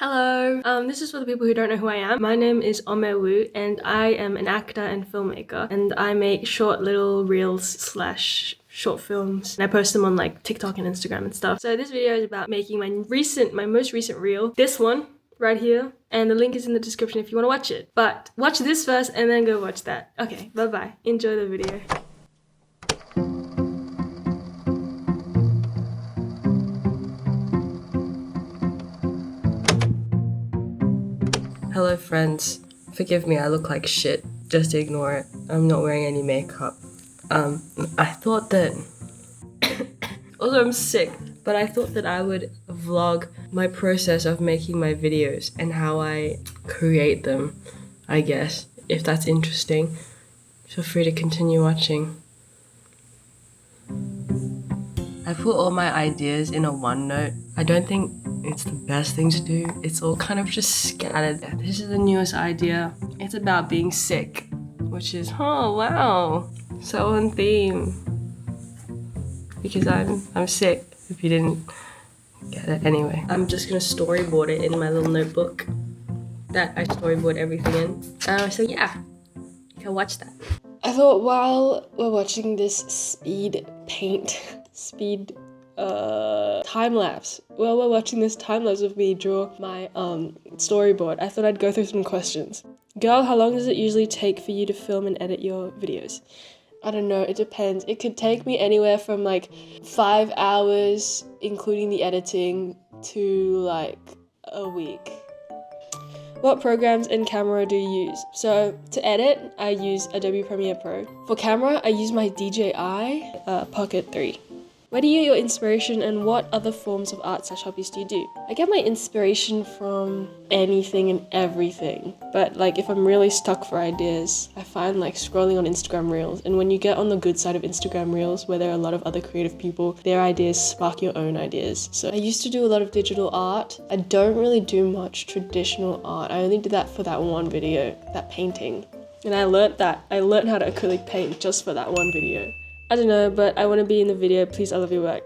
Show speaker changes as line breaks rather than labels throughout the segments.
Hello, this is for the people who don't know who I am. My name is Wu and I am an actor and filmmaker, and I make short little reels slash short films and I post them on like TikTok and Instagram and stuff. So this video is about making my most recent reel, this one right here, and the link is in the description if you want to watch it. But watch this first and then go watch that. Okay, bye bye. Enjoy the video.
Hello friends, forgive me, I look like shit, just ignore it. I'm not wearing any makeup. I thought that, although I'm sick, but I thought that I would vlog my process of making my videos and how I create them, I guess. If that's interesting, feel free to continue watching. I put all my ideas in a OneNote. I don't think it's the best thing to do. It's all kind of just scattered. This is the newest idea. It's about being sick, which is, oh wow, so on theme. Because I'm sick, if you didn't get it. Anyway, I'm just gonna storyboard it in my little notebook that I storyboard everything in. So yeah, you can watch that. I thought while we're watching this speed time-lapse. While we're watching this time-lapse of me draw my storyboard, I thought I'd go through some questions. Girl, how long does it usually take for you to film and edit your videos? I don't know, it depends. It could take me anywhere from like 5 hours, including the editing, to like a week. What programs and camera do you use? So to edit, I use Adobe Premiere Pro. For camera, I use my DJI Pocket 3. Where do you get your inspiration and what other forms of art/hobbies do you do? I get my inspiration from anything and everything. But like if I'm really stuck for ideas, I find like scrolling on Instagram Reels. And when you get on the good side of Instagram Reels, where there are a lot of other creative people, their ideas spark your own ideas. So I used to do a lot of digital art. I don't really do much traditional art. I only did that for that one video, that painting. And I learned how to acrylic paint just for that one video. I don't know, but I want to be in the video. Please, I love your work.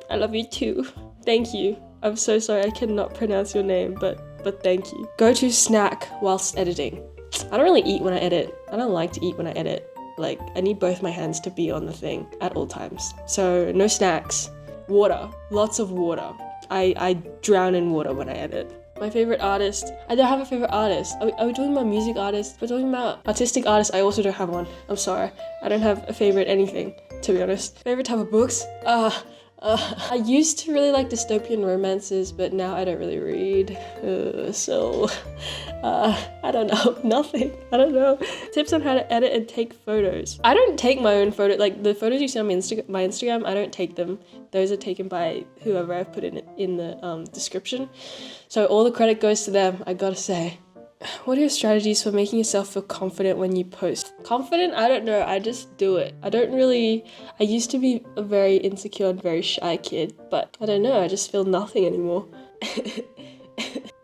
I love you too. Thank you. I'm so sorry I cannot pronounce your name, but thank you. Go to snack whilst editing. I don't really eat when I edit. I don't like to eat when I edit. Like, I need both my hands to be on the thing at all times. So, no snacks. Water. Lots of water. I drown in water when I edit. My favorite artist. I don't have a favorite artist. Are we talking about music artists? We're talking about artistic artists. I also don't have one. I'm sorry. I don't have a favorite anything, to be honest. Favorite type of books? I used to really like dystopian romances, but now I don't really read. I don't know. Nothing. I don't know. Tips on how to edit and take photos. I don't take my own photo. Like the photos you see on my Instagram, I don't take them. Those are taken by whoever I've put in the description. So all the credit goes to them, I gotta say. What are your strategies for making yourself feel confident when you post? Confident? I don't know. I just do it. I used to be a very insecure and very shy kid, but I don't know. I just feel nothing anymore.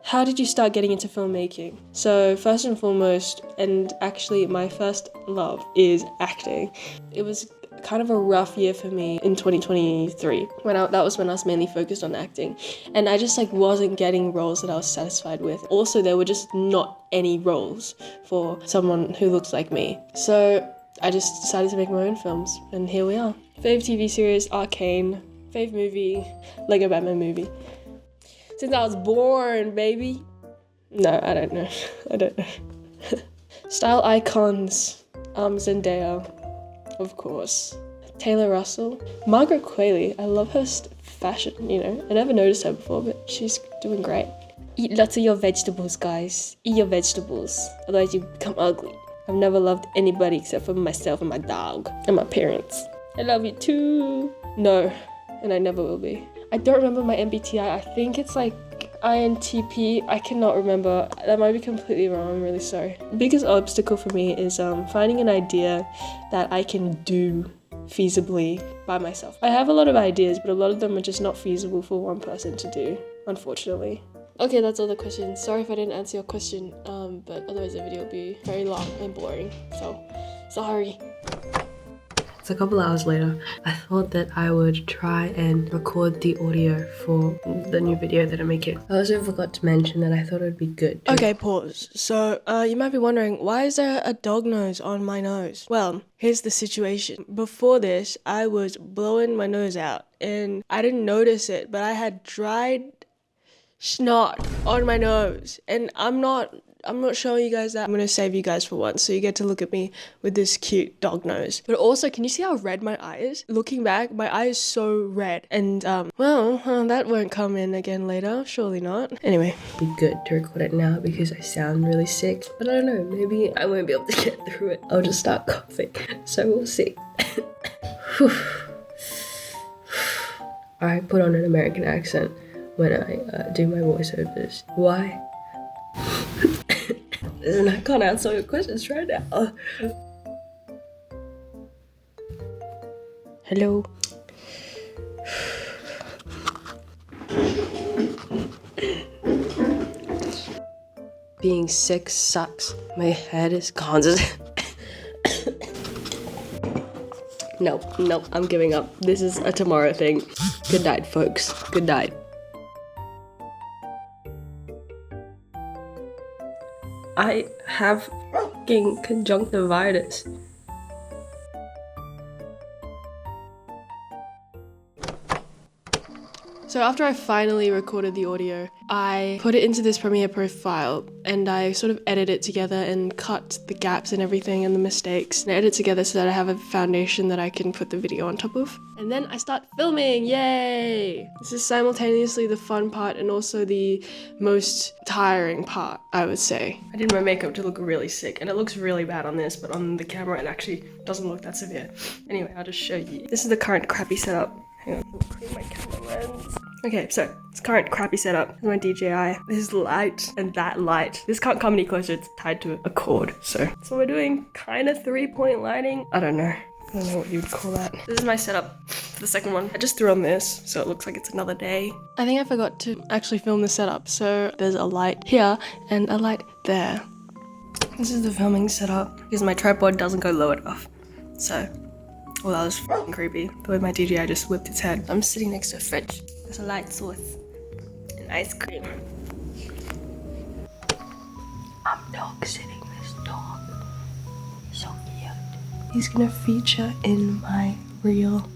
How did you start getting into filmmaking? So first and foremost, and actually my first love is acting. It was kind of a rough year for me in 2023 that was when I was mainly focused on acting, and I just like wasn't getting roles that I was satisfied with. Also, there were just not any roles for someone who looks like me, so I just decided to make my own films, and here we are. Fave TV series, Arcane. Fave movie, Lego Batman movie. Since I was born, baby. No, I don't know. Style icons, Zendaya, of course. Taylor Russell. Margaret Qualley. I love her fashion, you know. I never noticed her before, but she's doing great. Eat lots of your vegetables, guys. Eat your vegetables. Otherwise you become ugly. I've never loved anybody except for myself and my dog. And my parents. I love you too. No. And I never will be. I don't remember my MBTI. I think it's like INTP. I cannot remember. That might be completely wrong. I'm really sorry. The biggest obstacle for me is finding an idea that I can do feasibly by myself. I have a lot of ideas, but a lot of them are just not feasible for one person to do, unfortunately. Okay, that's all the questions. Sorry if I didn't answer your question, but otherwise the video will be very long and boring. So, sorry.
It's a couple hours later. I thought that I would try and record the audio for the new video that I'm making. I also forgot to mention that I thought it would be good to...
Okay, pause. So, you might be wondering, why is there a dog nose on my nose? Well, here's the situation. Before this, I was blowing my nose out and I didn't notice it, but I had dried snot on my nose, and I'm not showing you guys that. I'm gonna save you guys for once, so you get to look at me with this cute dog nose. But also, can you see how red my eye is? Looking back, my eye is so red, and well, that won't come in again later, surely not. Anyway,
It'd be good to record it now because I sound really sick, but I don't know, maybe I won't be able to get through it. I'll just start coughing, so we'll see. I put on an American accent when I do my voiceovers. Why? And I can't answer your questions right now. Hello. Being sick sucks. My head is constant. Nope, I'm giving up. This is a tomorrow thing. Good night, folks. Good night. I have fucking conjunctivitis.
so after I finally recorded the audio, I put it into this Premiere Pro file and I sort of edit it together and cut the gaps and everything and the mistakes and edit it together so that I have a foundation that I can put the video on top of. And then I start filming, yay! This is simultaneously the fun part and also the most tiring part, I would say. I did my makeup to look really sick and it looks really bad on this, but on the camera it actually doesn't look that severe. Anyway, I'll just show you. This is the current crappy setup. Hang on, I'll clean my camera lens. Okay, so it's current crappy setup. This is my DJI. This light and that light. This can't come any closer, it's tied to a cord. So that's what we're doing. Kind of 3-point lighting. I don't know what you would call that. This is my setup for the second one. I just threw on this, so it looks like it's another day. I think I forgot to actually film the setup. So there's a light here and a light there. This is the filming setup because my tripod doesn't go low enough. So, well, that was f***ing creepy. The way my DJI just whipped its head. I'm sitting next to a fridge. There's a light source and ice cream. I'm dog sitting this dog. So cute. He's gonna feature in my reel.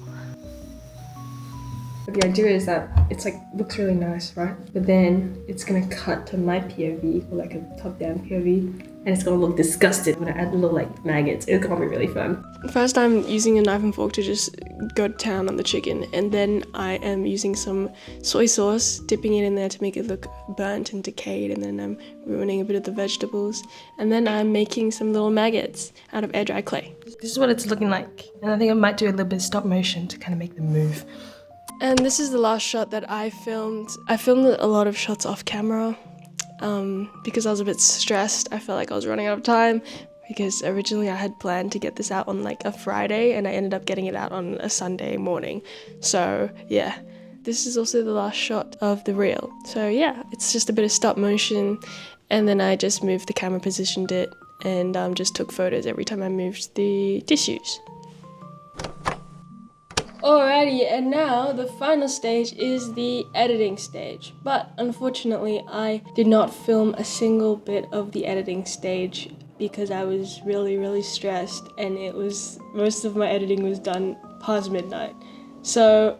But the idea is that it's like, looks really nice, right? But then it's gonna cut to my POV, or like a top-down POV, and it's gonna look disgusting. I'm gonna add little like maggots. It's gonna be really fun. First I'm using a knife and fork to just go to town on the chicken, and then I am using some soy sauce, dipping it in there to make it look burnt and decayed, and then I'm ruining a bit of the vegetables, and then I'm making some little maggots out of air dry clay. This is what it's looking like, and I think I might do a little bit of stop motion to kind of make them move. And this is the last shot that I filmed. I filmed a lot of shots off camera because I was a bit stressed. I felt like I was running out of time because originally I had planned to get this out on like a Friday and I ended up getting it out on a Sunday morning. So yeah, this is also the last shot of the reel. So yeah, it's just a bit of stop motion, and then I just moved the camera, positioned it, and just took photos every time I moved the tissues. Alrighty, and now the final stage is the editing stage. But unfortunately, I did not film a single bit of the editing stage because I was really stressed, and most of my editing was done past midnight. So,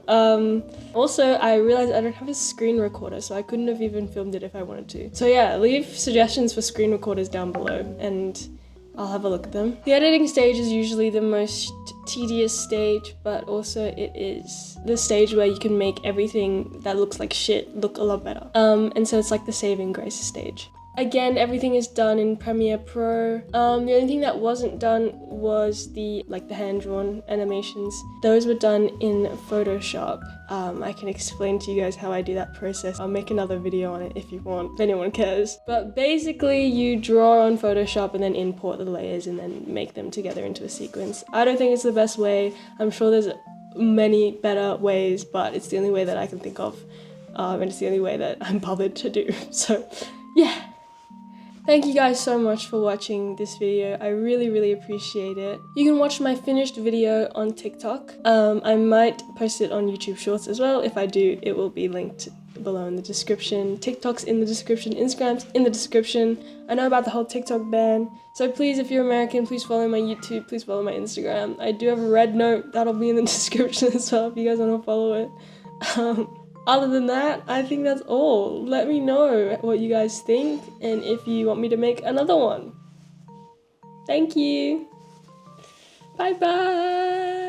also I realized I don't have a screen recorder, so I couldn't have even filmed it if I wanted to. So yeah, leave suggestions for screen recorders down below, and I'll have a look at them. The editing stage is usually the most tedious stage, but also it is the stage where you can make everything that looks like shit look a lot better. And so it's like the saving grace stage. Again, everything is done in Premiere Pro. The only thing that wasn't done was the hand-drawn animations. Those were done in Photoshop. I can explain to you guys how I do that process. I'll make another video on it if you want, if anyone cares. But basically, you draw on Photoshop and then import the layers and then make them together into a sequence. I don't think it's the best way. I'm sure there's many better ways, but it's the only way that I can think of. And it's the only way that I'm bothered to do. So, yeah. Thank you guys so much for watching this video. I really appreciate it. You can watch my finished video on TikTok. I might post it on YouTube Shorts as well. If I do, it will be linked below in the description. TikTok's in the description, Instagram's in the description. I know about the whole TikTok ban, so please, if you're American, please follow my YouTube, please follow my Instagram. I do have a Rednote, that'll be in the description as well if you guys want to follow it. Other than that, I think that's all. Let me know what you guys think and if you want me to make another one. Thank you. Bye bye.